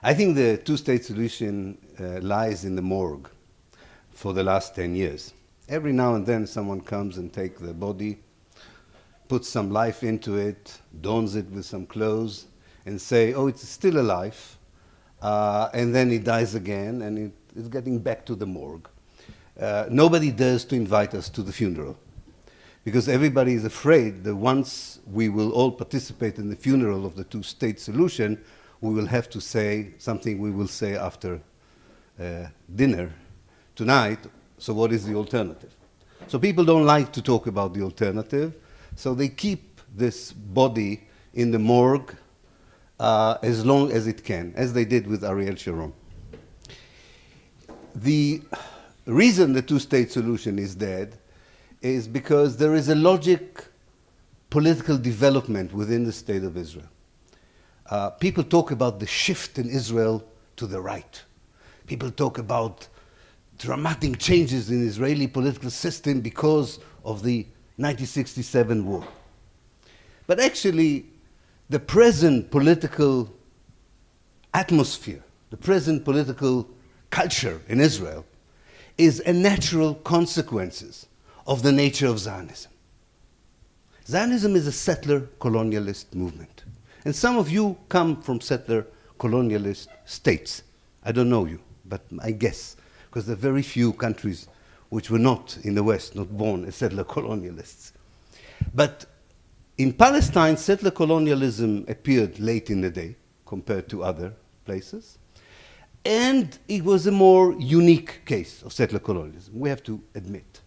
I think the two-state solution lies in the morgue for the last 10 years. Every now and then someone comes and takes the body, puts some life into it, dons it with some clothes, and say, oh, it's still alive, and then it dies again, and it's getting back to the morgue. Nobody dares to invite us to the funeral, because everybody is afraid that once we will all participate in the funeral of the two-state solution, we will have to say something we will say after dinner tonight. So what is the alternative? So people don't like to talk about the alternative, so they keep this body in the morgue as long as it can, as they did with Ariel Sharon. The reason the two-state solution is dead is because there is a logic political development within the state of Israel. People talk about the shift in Israel to the right. People talk about dramatic changes in the Israeli political system because of the 1967 war. But actually, the present political atmosphere, the present political culture in Israel is a natural consequence of the nature of Zionism. Zionism is a settler colonialist movement. And some of you come from settler colonialist states. I don't know you, but I guess, because there are very few countries which were not in the West, not born as settler colonialists. But in Palestine, settler colonialism appeared late in the day compared to other places. And it was a more unique case of settler colonialism, we have to admit,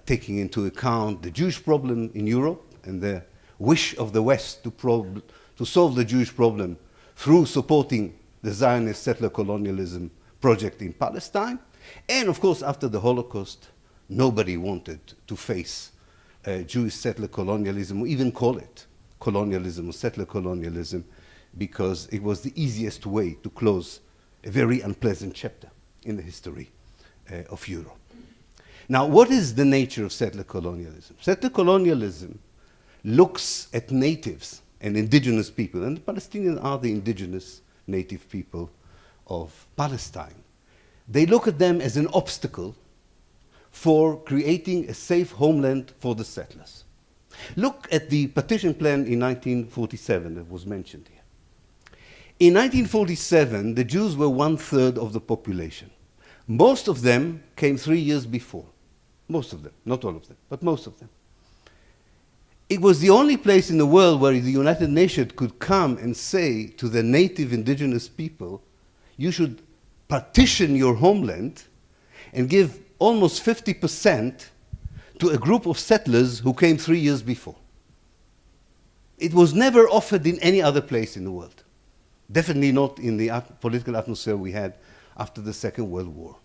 taking into account the Jewish problem in Europe and the wish of the West to solve the Jewish problem through supporting the Zionist settler colonialism project in Palestine. And of course, after the Holocaust, nobody wanted to face Jewish settler colonialism, or even call it colonialism or settler colonialism, because it was the easiest way to close a very unpleasant chapter in the history of Europe. Now, what is the nature of settler colonialism? Settler colonialism looks at natives and indigenous people, and the Palestinians are the indigenous native people of Palestine. They look at them as an obstacle for creating a safe homeland for the settlers. Look at the partition plan in 1947 that was mentioned here. In 1947, the Jews were 1/3 of the population. Most of them came 3 years before. Most of them, not all of them, but most of them. It was the only place in the world where the United Nations could come and say to the native indigenous people, you should partition your homeland and give almost 50% to a group of settlers who came 3 years before. It was never offered in any other place in the world. Definitely not in the political atmosphere we had after the Second World War.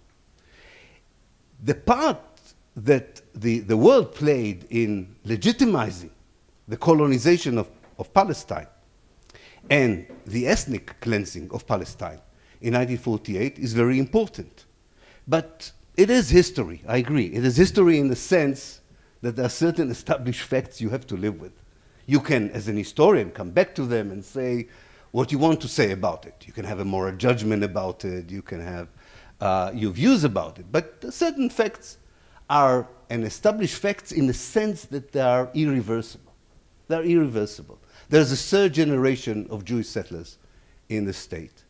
The part that the world played in legitimizing the colonization of Palestine and the ethnic cleansing of Palestine in 1948 is very important. But it is history, I agree. It is history in the sense that there are certain established facts you have to live with. You can, as an historian, come back to them and say what you want to say about it. You can have a moral judgment about it. You can have your views about it. But certain facts are an established facts in the sense that they are irreversible. They're irreversible. There's a third generation of Jewish settlers in the state.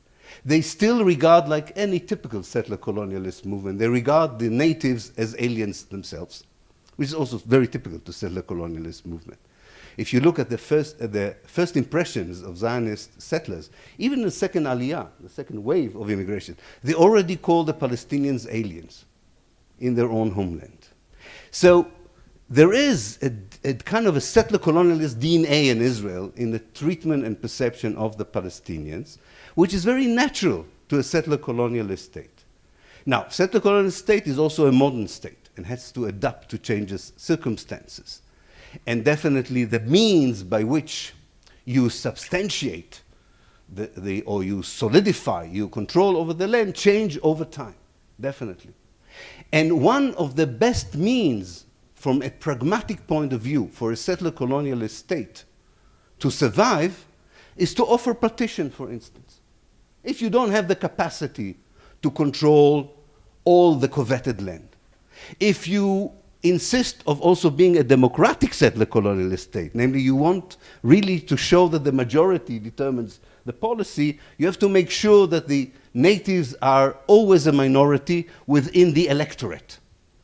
They still regard, like any typical settler colonialist movement, they regard the natives as aliens themselves, which is also very typical to settler colonialist movement. If you look at the first impressions of Zionist settlers, even the second aliyah, the second wave of immigration, they already call the Palestinians aliens in their own homeland. So there is a kind of a settler colonialist DNA in Israel in the treatment and perception of the Palestinians, which is very natural to a settler colonialist state. Now, settler colonialist state is also a modern state and has to adapt to changes circumstances. And definitely the means by which you substantiate or you solidify your control over the land change over time, definitely. And one of the best means from a pragmatic point of view for a settler colonialist state to survive is to offer partition, for instance. if you don't have the capacity to control all the coveted land, if you insist of also being a democratic settler colonialist state, namely you want really to show that the majority determines the policy, you have to make sure that the natives are always a minority within the electorate.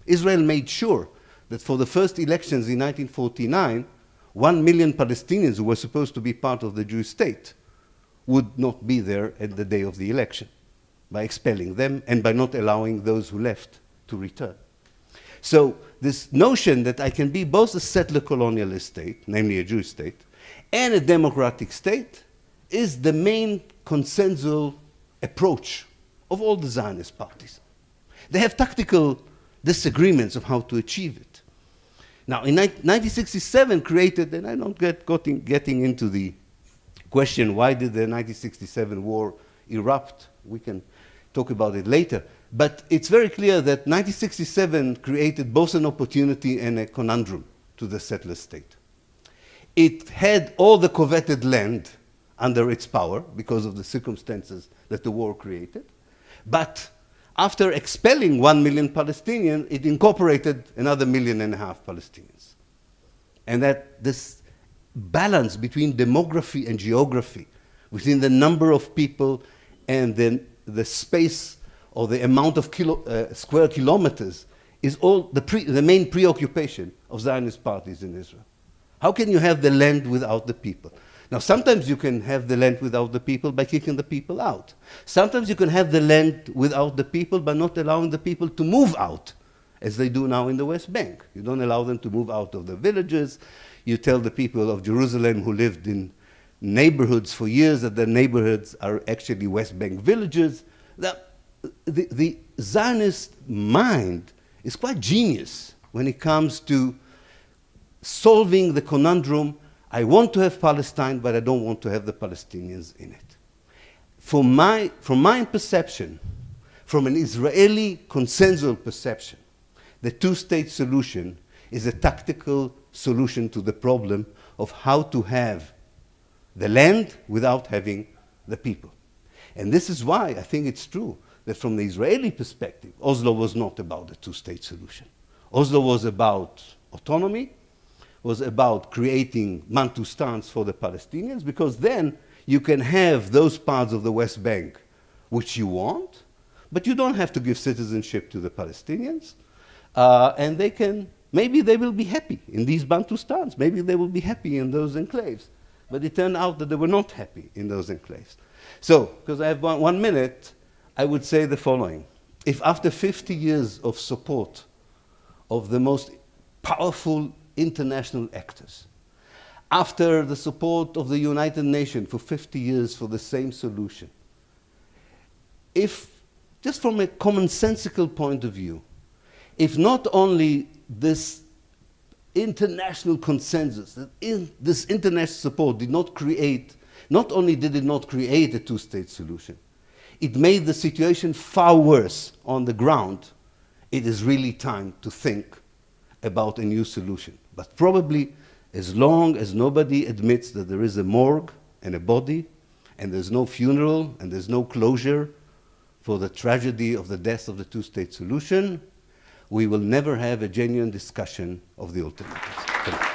Israel made sure that for the first elections in 1949, 1 million Palestinians who were supposed to be part of the Jewish state would not be there at the day of the election, by expelling them and by not allowing those who left to return. So this notion that I can be both a settler colonialist state, namely a Jewish state, and a democratic state is the main consensual approach of all the Zionist parties. They have tactical disagreements of how to achieve it. Now, in 1967 created, and I don't getting into the question why did the 1967 war erupt. We can talk about it later. But it's very clear that 1967 created both an opportunity and a conundrum to the settler state. It had all the coveted land under its power because of the circumstances that the war created. But after expelling 1 million Palestinians, it incorporated another 1.5 million Palestinians. And that this balance between demography and geography, within the number of people and then the space or the amount of square kilometers, is all the main preoccupation of Zionist parties in Israel. How can you have the land without the people? Now, sometimes you can have the land without the people by kicking the people out. Sometimes you can have the land without the people by not allowing the people to move out, as they do now in the West Bank. You don't allow them to move out of the villages. You tell the people of Jerusalem who lived in neighborhoods for years that their neighborhoods are actually West Bank villages. The Zionist mind is quite genius when it comes to solving the conundrum, I want to have Palestine, but I don't want to have the Palestinians in it. From my perception, from an Israeli consensual perception, the two-state solution is a tactical solution to the problem of how to have the land without having the people. And this is why I think it's true that from the Israeli perspective, Oslo was not about the two-state solution. Oslo was about autonomy, was about creating Bantustans for the Palestinians, because then you can have those parts of the West Bank which you want, but you don't have to give citizenship to the Palestinians, and they can, maybe they will be happy in these Bantustans, maybe they will be happy in those enclaves, but it turned out that they were not happy in those enclaves. So, because I have 1 minute, I would say the following. If after 50 years of support of the most powerful international actors, after the support of the United Nations for 50 years for the same solution, if, just from a commonsensical point of view, if not only this international consensus, that this international support did not create, not only did it not create a two-state solution, it made the situation far worse on the ground, it is really time to think about a new solution. But probably as long as nobody admits that there is a morgue and a body, and there's no funeral, and there's no closure for the tragedy of the death of the two-state solution, we will never have a genuine discussion of the alternatives.